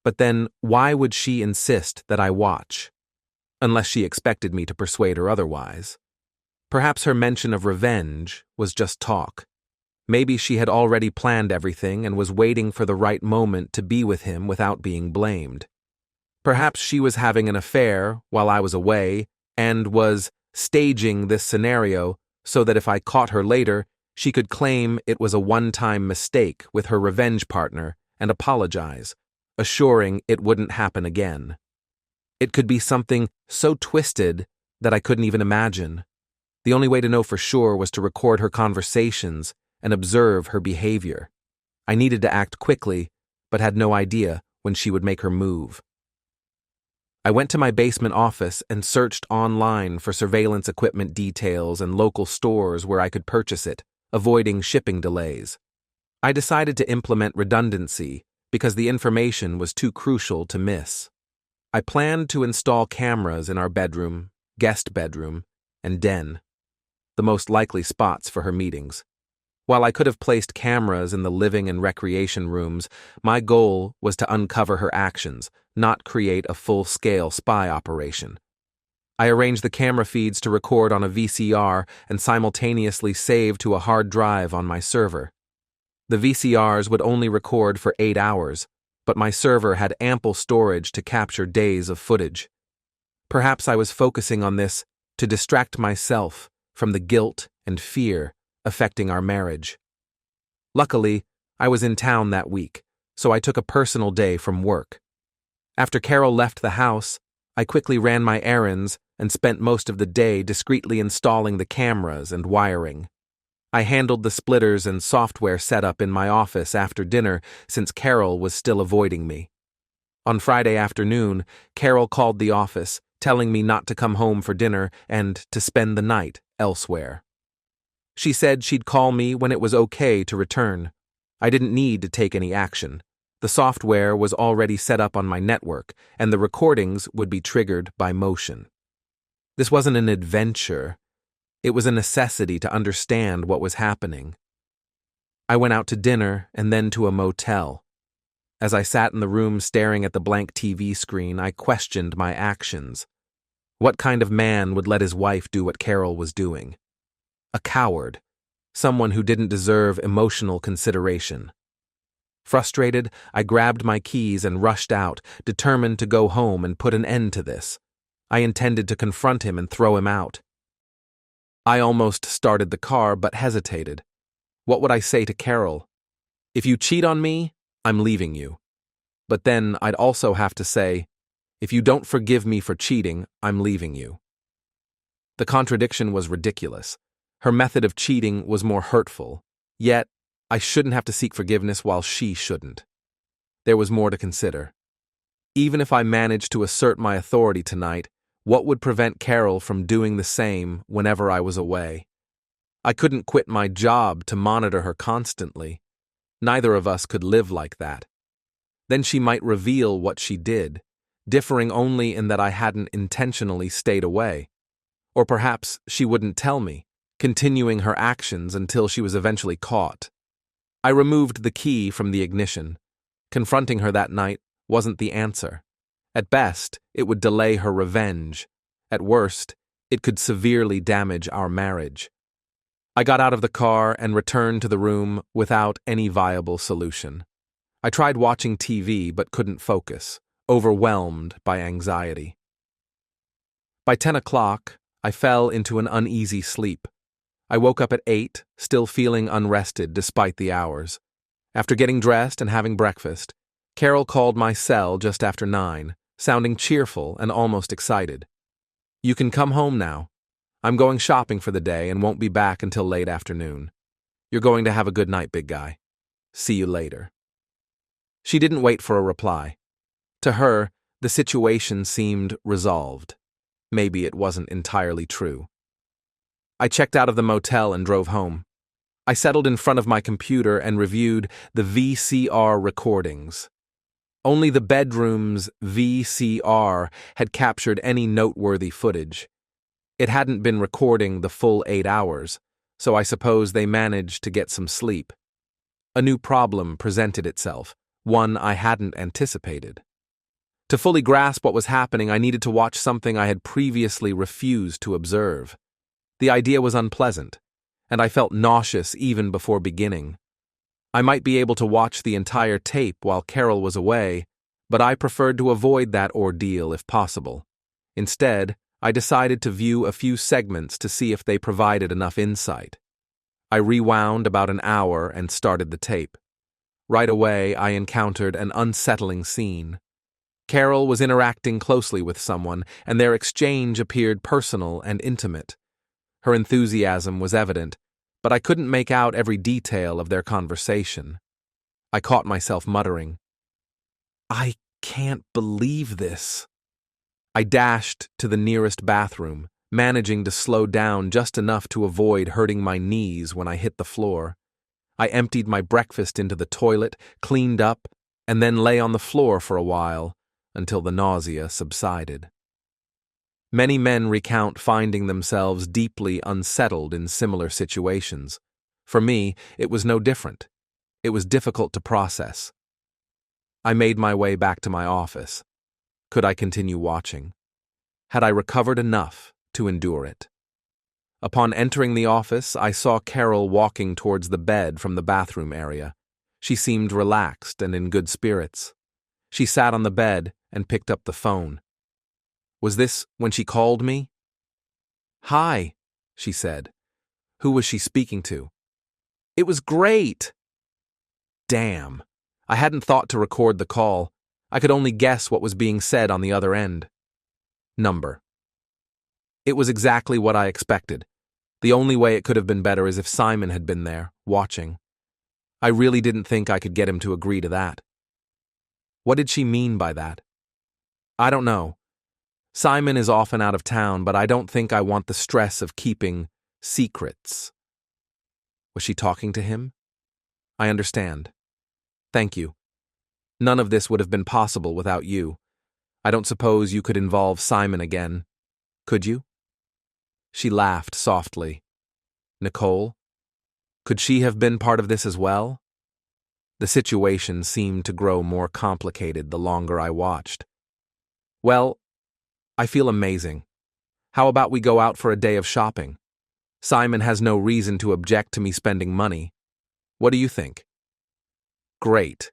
But then, why would she insist that I watch? Unless she expected me to persuade her otherwise. Perhaps her mention of revenge was just talk. Maybe she had already planned everything and was waiting for the right moment to be with him without being blamed. Perhaps she was having an affair while I was away and was staging this scenario so that if I caught her later, she could claim it was a one-time mistake with her revenge partner and apologize, assuring it wouldn't happen again. It could be something so twisted that I couldn't even imagine. The only way to know for sure was to record her conversations and observe her behavior. I needed to act quickly, but had no idea when she would make her move. I went to my basement office and searched online for surveillance equipment details and local stores where I could purchase it, avoiding shipping delays. I decided to implement redundancy because the information was too crucial to miss. I planned to install cameras in our bedroom, guest bedroom, and den, the most likely spots for her meetings. While I could have placed cameras in the living and recreation rooms, my goal was to uncover her actions, not create a full-scale spy operation. I arranged the camera feeds to record on a VCR and simultaneously save to a hard drive on my server. The VCRs would only record for 8 hours, but my server had ample storage to capture days of footage. Perhaps I was focusing on this to distract myself from the guilt and fear affecting our marriage. Luckily, I was in town that week, so I took a personal day from work. After Carol left the house, I quickly ran my errands and spent most of the day discreetly installing the cameras and wiring. I handled the splitters and software setup in my office after dinner since Carol was still avoiding me. On Friday afternoon, Carol called the office, telling me not to come home for dinner and to spend the night elsewhere. She said she'd call me when it was okay to return. I didn't need to take any action. The software was already set up on my network, and the recordings would be triggered by motion. This wasn't an adventure. It was a necessity to understand what was happening. I went out to dinner and then to a motel. As I sat in the room staring at the blank TV screen, I questioned my actions. What kind of man would let his wife do what Carol was doing? A coward, someone who didn't deserve emotional consideration. Frustrated, I grabbed my keys and rushed out, determined to go home and put an end to this. I intended to confront him and throw him out. I almost started the car but hesitated. What would I say to Carol? If you cheat on me, I'm leaving you. But then I'd also have to say, If you don't forgive me for cheating, I'm leaving you. The contradiction was ridiculous. Her method of cheating was more hurtful, yet I shouldn't have to seek forgiveness while she shouldn't. There was more to consider. Even if I managed to assert my authority tonight, what would prevent Carol from doing the same whenever I was away? I couldn't quit my job to monitor her constantly. Neither of us could live like that. Then she might reveal what she did, differing only in that I hadn't intentionally stayed away. Or perhaps she wouldn't tell me, continuing her actions until she was eventually caught. I removed the key from the ignition. Confronting her that night wasn't the answer. At best, it would delay her revenge. At worst, it could severely damage our marriage. I got out of the car and returned to the room without any viable solution. I tried watching TV but couldn't focus, overwhelmed by anxiety. By 10 o'clock, I fell into an uneasy sleep. I woke up at 8, still feeling unrested despite the hours. After getting dressed and having breakfast, Carol called my cell just after 9, sounding cheerful and almost excited. "You can come home now. I'm going shopping for the day and won't be back until late afternoon. You're going to have a good night, big guy. See you later." She didn't wait for a reply. To her, the situation seemed resolved. Maybe it wasn't entirely true. I checked out of the motel and drove home. I settled in front of my computer and reviewed the VCR recordings. Only the bedroom's VCR had captured any noteworthy footage. It hadn't been recording the full 8 hours, so I suppose they managed to get some sleep. A new problem presented itself, one I hadn't anticipated. To fully grasp what was happening, I needed to watch something I had previously refused to observe. The idea was unpleasant, and I felt nauseous even before beginning. I might be able to watch the entire tape while Carol was away, but I preferred to avoid that ordeal if possible. Instead, I decided to view a few segments to see if they provided enough insight. I rewound about an hour and started the tape. Right away, I encountered an unsettling scene. Carol was interacting closely with someone, and their exchange appeared personal and intimate. Her enthusiasm was evident, but I couldn't make out every detail of their conversation. I caught myself muttering, "I can't believe this." I dashed to the nearest bathroom, managing to slow down just enough to avoid hurting my knees when I hit the floor. I emptied my breakfast into the toilet, cleaned up, and then lay on the floor for a while until the nausea subsided. Many men recount finding themselves deeply unsettled in similar situations. For me, it was no different. It was difficult to process. I made my way back to my office. Could I continue watching? Had I recovered enough to endure it? Upon entering the office, I saw Carol walking towards the bed from the bathroom area. She seemed relaxed and in good spirits. She sat on the bed and picked up the phone. Was this when she called me? "Hi," she said. Who was she speaking to? "It was great." Damn. I hadn't thought to record the call. I could only guess what was being said on the other end. Number. It was exactly what I expected. The only way it could have been better is if Simon had been there, watching. I really didn't think I could get him to agree to that. What did she mean by that? I don't know. Simon is often out of town, but I don't think I want the stress of keeping secrets. Was she talking to him? I understand. Thank you. None of this would have been possible without you. I don't suppose you could involve Simon again, could you? She laughed softly. Nicole? Could she have been part of this as well? The situation seemed to grow more complicated the longer I watched. Well, I feel amazing. How about we go out for a day of shopping? Simon has no reason to object to me spending money. What do you think? Great.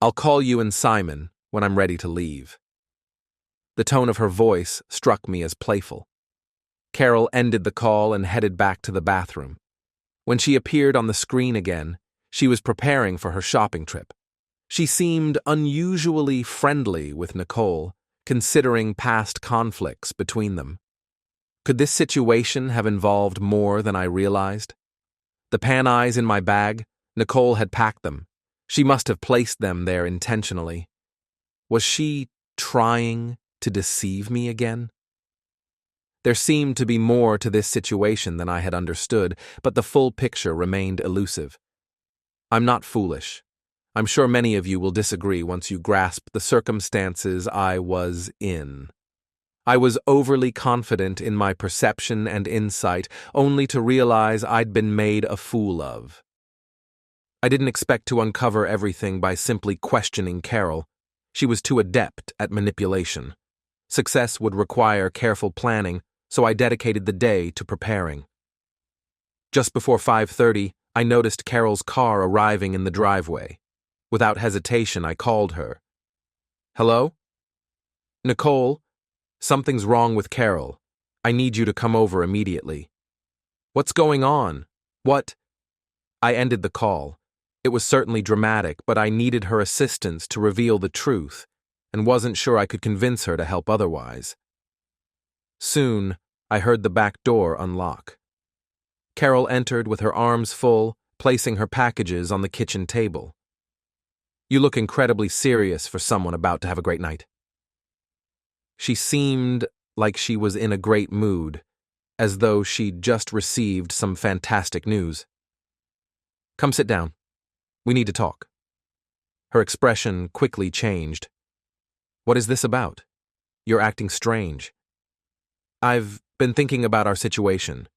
I'll call you and Simon when I'm ready to leave. The tone of her voice struck me as playful. Carol ended the call and headed back to the bathroom. When she appeared on the screen again, she was preparing for her shopping trip. She seemed unusually friendly with Nicole, considering past conflicts between them. Could this situation have involved more than I realized? The pan eyes in my bag, Nicole had packed them. She must have placed them there intentionally. Was she trying to deceive me again? There seemed to be more to this situation than I had understood, but the full picture remained elusive. I'm not foolish. I'm sure many of you will disagree once you grasp the circumstances I was in. I was overly confident in my perception and insight, only to realize I'd been made a fool of. I didn't expect to uncover everything by simply questioning Carol. She was too adept at manipulation. Success would require careful planning, so I dedicated the day to preparing. Just before 5:30, I noticed Carol's car arriving in the driveway. Without hesitation, I called her. "Hello? Nicole, something's wrong with Carol. I need you to come over immediately." "What's going on? What?" I ended the call. It was certainly dramatic, but I needed her assistance to reveal the truth, and wasn't sure I could convince her to help otherwise. Soon, I heard the back door unlock. Carol entered with her arms full, placing her packages on the kitchen table. "You look incredibly serious for someone about to have a great night." She seemed like she was in a great mood, as though she'd just received some fantastic news. "Come sit down. We need to talk." Her expression quickly changed. "What is this about? You're acting strange." "I've been thinking about our situation.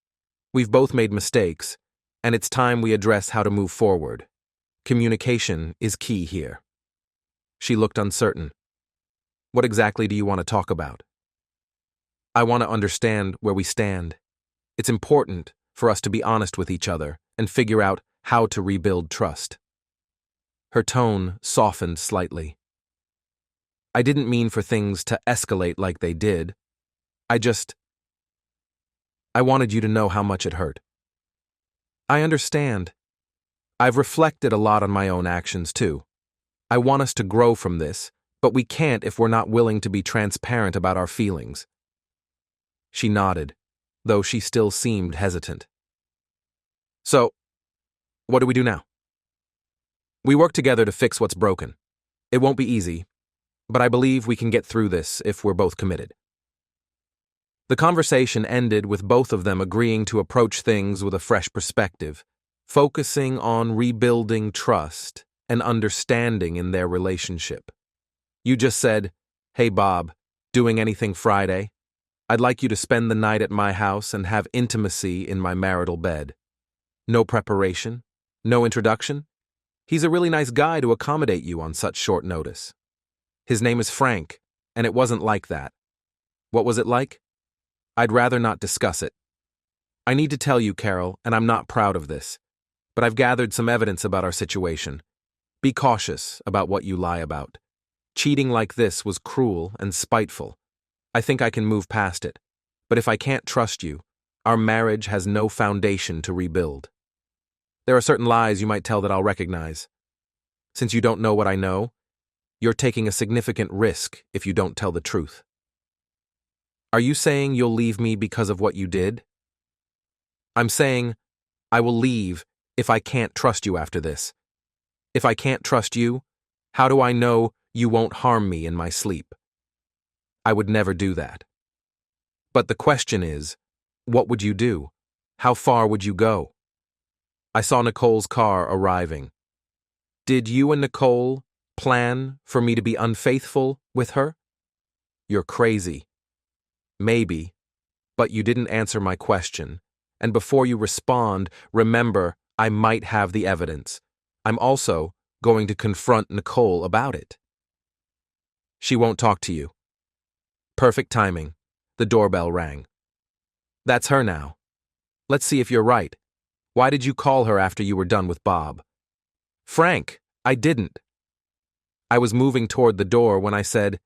We've both made mistakes, and it's time we address how to move forward. Communication is key here." She looked uncertain. "What exactly do you want to talk about?" "I want to understand where we stand. It's important for us to be honest with each other and figure out how to rebuild trust." Her tone softened slightly. "I didn't mean for things to escalate like they did. I wanted you to know how much it hurt." "I understand. I've reflected a lot on my own actions, too. I want us to grow from this, but we can't if we're not willing to be transparent about our feelings." She nodded, though she still seemed hesitant. "So, what do we do now?" "We work together to fix what's broken. It won't be easy, but I believe we can get through this if we're both committed." The conversation ended with both of them agreeing to approach things with a fresh perspective, focusing on rebuilding trust and understanding in their relationship. "You just said, 'Hey Bob, doing anything Friday? I'd like you to spend the night at my house and have intimacy in my marital bed.' No preparation? No introduction? He's a really nice guy to accommodate you on such short notice. His name is Frank, and it wasn't like that. What was it like? I'd rather not discuss it. I need to tell you, Carol, and I'm not proud of this, but I've gathered some evidence about our situation. Be cautious about what you lie about. Cheating like this was cruel and spiteful. I think I can move past it, but if I can't trust you, our marriage has no foundation to rebuild. There are certain lies you might tell that I'll recognize. Since you don't know what I know, you're taking a significant risk if you don't tell the truth. Are you saying you'll leave me because of what you did?" "I'm saying I will leave if I can't trust you after this. If I can't trust you, how do I know you won't harm me in my sleep? I would never do that." "But the question is, what would you do? How far would you go?" I saw Nicole's car arriving. "Did you and Nicole plan for me to be unfaithful with her?" "You're crazy." "Maybe, but you didn't answer my question. And before you respond, remember, I might have the evidence. I'm also going to confront Nicole about it." "She won't talk to you." Perfect timing. The doorbell rang. "That's her now. Let's see if you're right. Why did you call her after you were done with Bob?" "Frank, I didn't." I was moving toward the door when I said,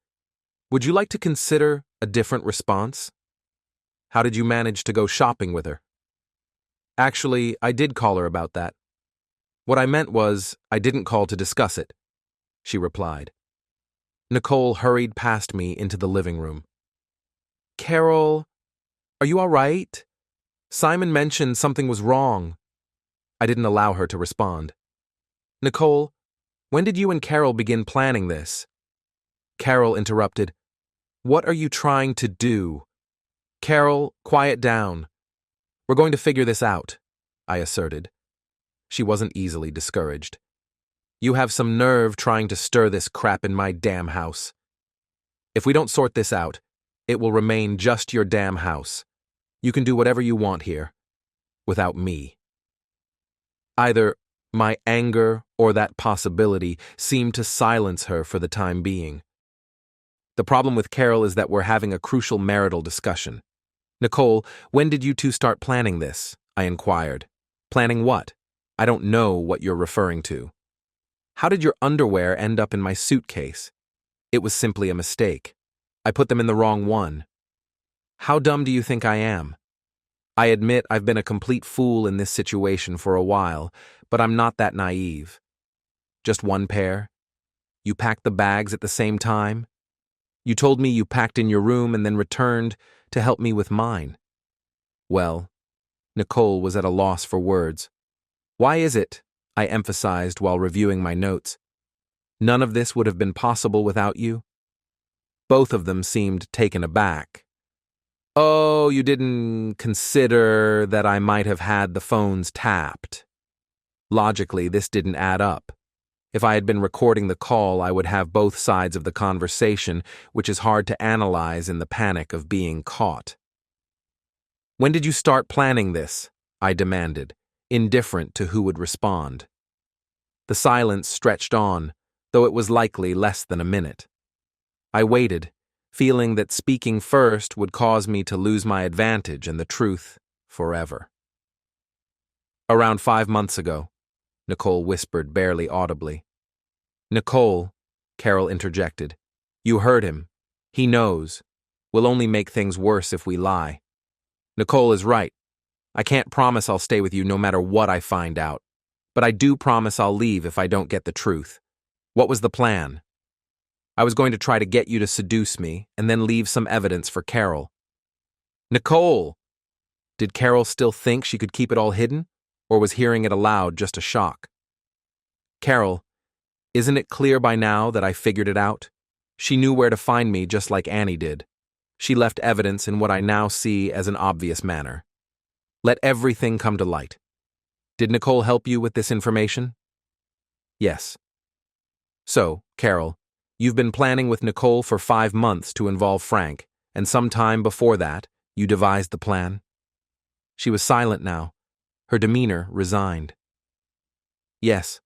"Would you like to consider a different response? How did you manage to go shopping with her?" "Actually, I did call her about that. What I meant was, I didn't call to discuss it," she replied. Nicole hurried past me into the living room. Carol, are you all right? Simon mentioned something was wrong. I didn't allow her to respond. Nicole, when did you and Carol begin planning this? Carol interrupted. What are you trying to do? Carol, quiet down. We're going to figure this out, I asserted. She wasn't easily discouraged. You have some nerve trying to stir this crap in my damn house. If we don't sort this out, it will remain just your damn house. You can do whatever you want here, without me. Either my anger or that possibility seemed to silence her for the time being. The problem with Carol is that we're having a crucial marital discussion. Nicole, when did you two start planning this? I inquired. Planning what? I don't know what you're referring to. How did your underwear end up in my suitcase? It was simply a mistake. I put them in the wrong one. How dumb do you think I am? I admit I've been a complete fool in this situation for a while, but I'm not that naive. Just one pair? You packed the bags at the same time? You told me you packed in your room and then returned to help me with mine. Well, Nicole was at a loss for words. Why is it, I emphasized while reviewing my notes, none of this would have been possible without you? Both of them seemed taken aback. Oh, you didn't consider that I might have had the phones tapped. Logically, this didn't add up. If I had been recording the call, I would have both sides of the conversation, which is hard to analyze in the panic of being caught. When did you start planning this? I demanded, indifferent to who would respond. The silence stretched on, though it was likely less than a minute. I waited, feeling that speaking first would cause me to lose my advantage and the truth forever. Around 5 months ago, Nicole whispered barely audibly. Nicole, Carol interjected. You heard him. He knows. We'll only make things worse if we lie. Nicole is right. I can't promise I'll stay with you no matter what I find out, but I do promise I'll leave if I don't get the truth. What was the plan? I was going to try to get you to seduce me and then leave some evidence for Carol. Nicole! Did Carol still think she could keep it all hidden, or was hearing it aloud just a shock? Carol, isn't it clear by now that I figured it out? She knew where to find me just like Annie did. She left evidence in what I now see as an obvious manner. Let everything come to light. Did Nicole help you with this information? Yes. So, Carol, you've been planning with Nicole for 5 months to involve Frank, and some time before that, you devised the plan? She was silent now, her demeanor resigned. Yes.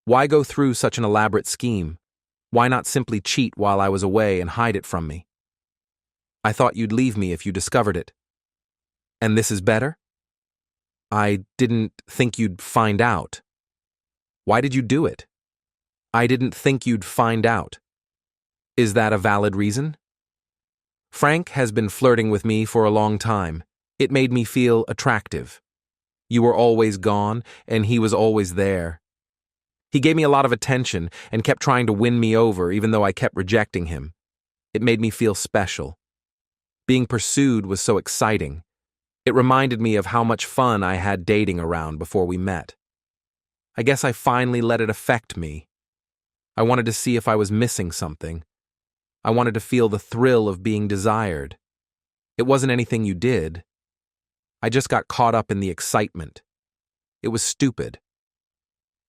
Why go through such an elaborate scheme? Why not simply cheat while I was away and hide it from me? I thought you'd leave me if you discovered it. And this is better? I didn't think you'd find out. Why did you do it? I didn't think you'd find out. Is that a valid reason? Frank has been flirting with me for a long time. It made me feel attractive. You were always gone, and he was always there. He gave me a lot of attention and kept trying to win me over even though I kept rejecting him. It made me feel special. Being pursued was so exciting. It reminded me of how much fun I had dating around before we met. I guess I finally let it affect me. I wanted to see if I was missing something. I wanted to feel the thrill of being desired. It wasn't anything you did. I just got caught up in the excitement. It was stupid.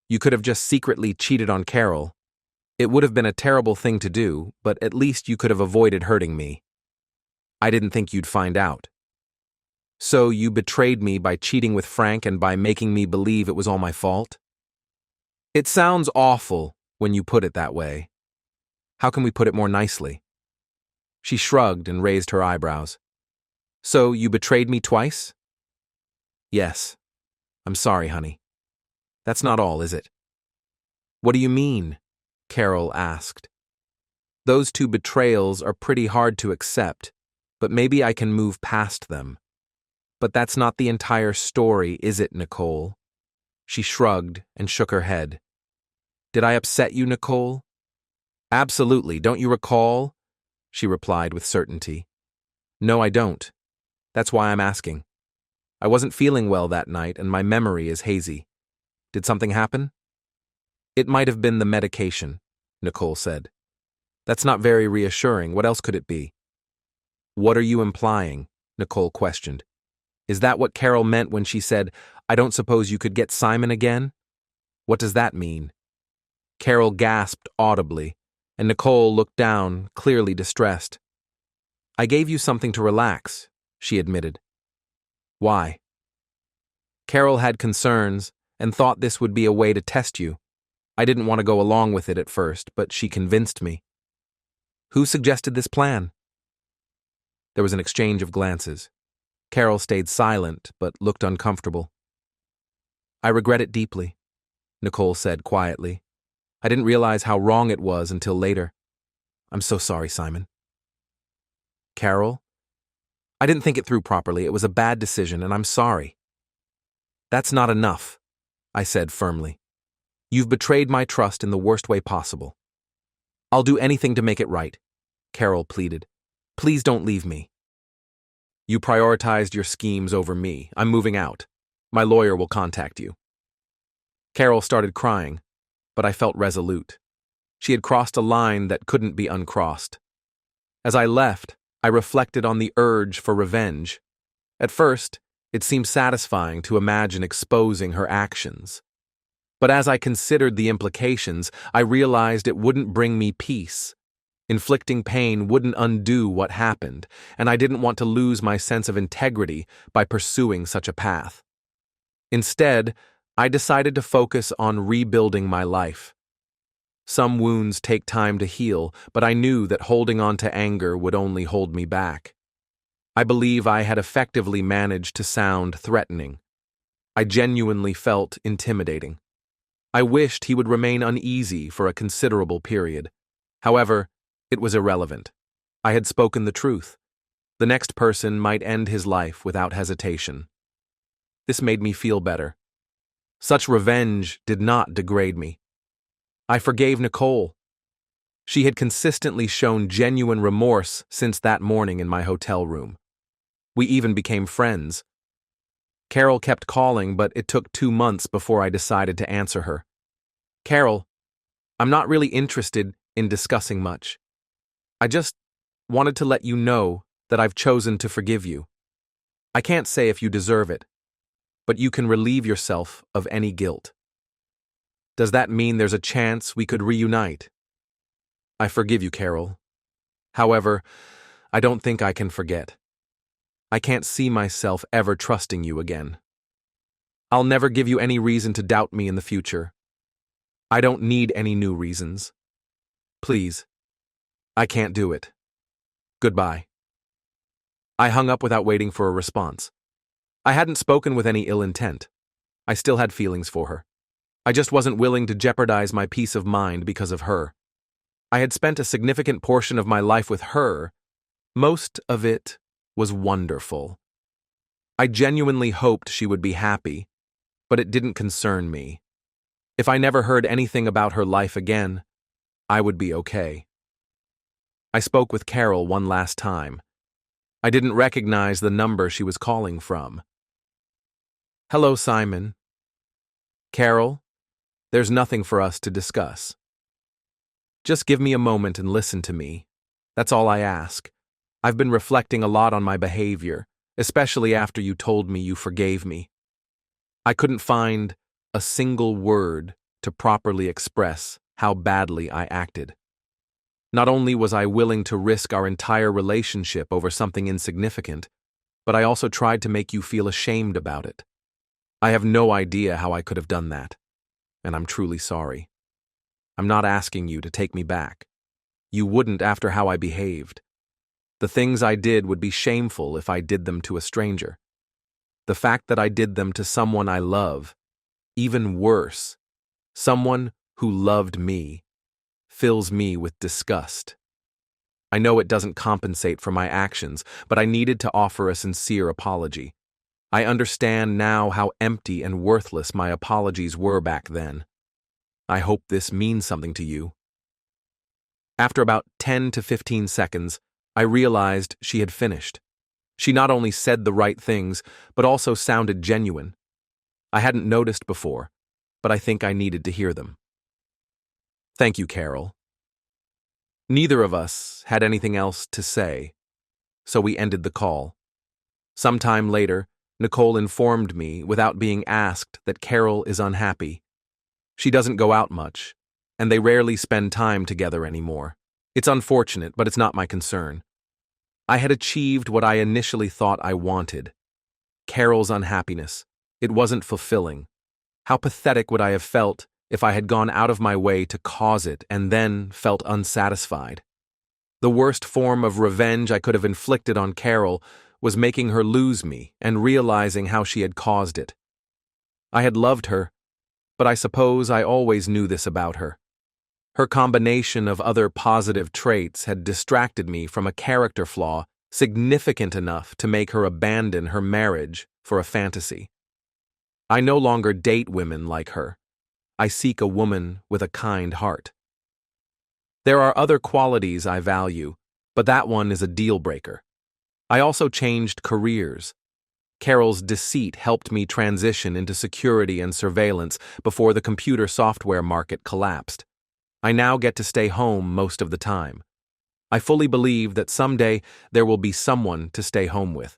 You could have just secretly cheated on Carol. It would have been a terrible thing to do, but at least you could have avoided hurting me. I didn't think you'd find out. So you betrayed me by cheating with Frank and by making me believe it was all my fault? It sounds awful when you put it that way. How can we put it more nicely? She shrugged and raised her eyebrows. So you betrayed me twice? Yes. I'm sorry, honey. That's not all, is it? What do you mean? Carol asked. Those 2 betrayals are pretty hard to accept, but maybe I can move past them. But that's not the entire story, is it, Nicole? She shrugged and shook her head. Did I upset you, Nicole? Absolutely, don't you recall? She replied with certainty. No, I don't. That's why I'm asking. I wasn't feeling well that night, and my memory is hazy. Did something happen? It might have been the medication, Nicole said. That's not very reassuring. What else could it be? What are you implying? Nicole questioned. Is that what Carol meant when she said, I don't suppose you could get Simon again? What does that mean? Carol gasped audibly, and Nicole looked down, clearly distressed. I gave you something to relax, she admitted. Why? Carol had concerns and thought this would be a way to test you. I didn't want to go along with it at first, but she convinced me. Who suggested this plan? There was an exchange of glances. Carol stayed silent, but looked uncomfortable. I regret it deeply, Nicole said quietly. I didn't realize how wrong it was until later. I'm so sorry, Simon. Carol? I didn't think it through properly. It was a bad decision, and I'm sorry. That's not enough, I said firmly. You've betrayed my trust in the worst way possible. I'll do anything to make it right, Carol pleaded. Please don't leave me. You prioritized your schemes over me. I'm moving out. My lawyer will contact you. Carol started crying, but I felt resolute. She had crossed a line that couldn't be uncrossed. As I left, I reflected on the urge for revenge. At first, it seemed satisfying to imagine exposing her actions. But as I considered the implications, I realized it wouldn't bring me peace. Inflicting pain wouldn't undo what happened, and I didn't want to lose my sense of integrity by pursuing such a path. Instead, I decided to focus on rebuilding my life. Some wounds take time to heal, but I knew that holding on to anger would only hold me back. I believe I had effectively managed to sound threatening. I genuinely felt intimidating. I wished he would remain uneasy for a considerable period. However, it was irrelevant. I had spoken the truth. The next person might end his life without hesitation. This made me feel better. Such revenge did not degrade me. I forgave Nicole. She had consistently shown genuine remorse since that morning in my hotel room. We even became friends. Carol kept calling, but it took 2 months before I decided to answer her. Carol, I'm not really interested in discussing much. I just wanted to let you know that I've chosen to forgive you. I can't say if you deserve it, but you can relieve yourself of any guilt. Does that mean there's a chance we could reunite? I forgive you, Carol. However, I don't think I can forget. I can't see myself ever trusting you again. I'll never give you any reason to doubt me in the future. I don't need any new reasons. Please, I can't do it. Goodbye. I hung up without waiting for a response. I hadn't spoken with any ill intent. I still had feelings for her. I just wasn't willing to jeopardize my peace of mind because of her. I had spent a significant portion of my life with her. Most of it was wonderful. I genuinely hoped she would be happy, but it didn't concern me. If I never heard anything about her life again, I would be okay. I spoke with Carol one last time. I didn't recognize the number she was calling from. Hello, Simon. Carol, there's nothing for us to discuss. Just give me a moment and listen to me. That's all I ask. I've been reflecting a lot on my behavior, especially after you told me you forgave me. I couldn't find a single word to properly express how badly I acted. Not only was I willing to risk our entire relationship over something insignificant, but I also tried to make you feel ashamed about it. I have no idea how I could have done that, and I'm truly sorry. I'm not asking you to take me back. You wouldn't after how I behaved. The things I did would be shameful if I did them to a stranger. The fact that I did them to someone I love, even worse, someone who loved me, fills me with disgust. I know it doesn't compensate for my actions, but I needed to offer a sincere apology. I understand now how empty and worthless my apologies were back then. I hope this means something to you. After about 10 to 15 seconds, I realized she had finished. She not only said the right things, but also sounded genuine. I hadn't noticed before, but I think I needed to hear them. Thank you, Carol. Neither of us had anything else to say, so we ended the call. Sometime later, Nicole informed me, without being asked, that Carol is unhappy. She doesn't go out much, and they rarely spend time together anymore. It's unfortunate, but it's not my concern. I had achieved what I initially thought I wanted. Carol's unhappiness. It wasn't fulfilling. How pathetic would I have felt if I had gone out of my way to cause it and then felt unsatisfied? The worst form of revenge I could have inflicted on Carol was making her lose me and realizing how she had caused it. I had loved her, but I suppose I always knew this about her. Her combination of other positive traits had distracted me from a character flaw significant enough to make her abandon her marriage for a fantasy. I no longer date women like her. I seek a woman with a kind heart. There are other qualities I value, but that one is a deal breaker. I also changed careers. Carol's deceit helped me transition into security and surveillance before the computer software market collapsed. I now get to stay home most of the time. I fully believe that someday there will be someone to stay home with.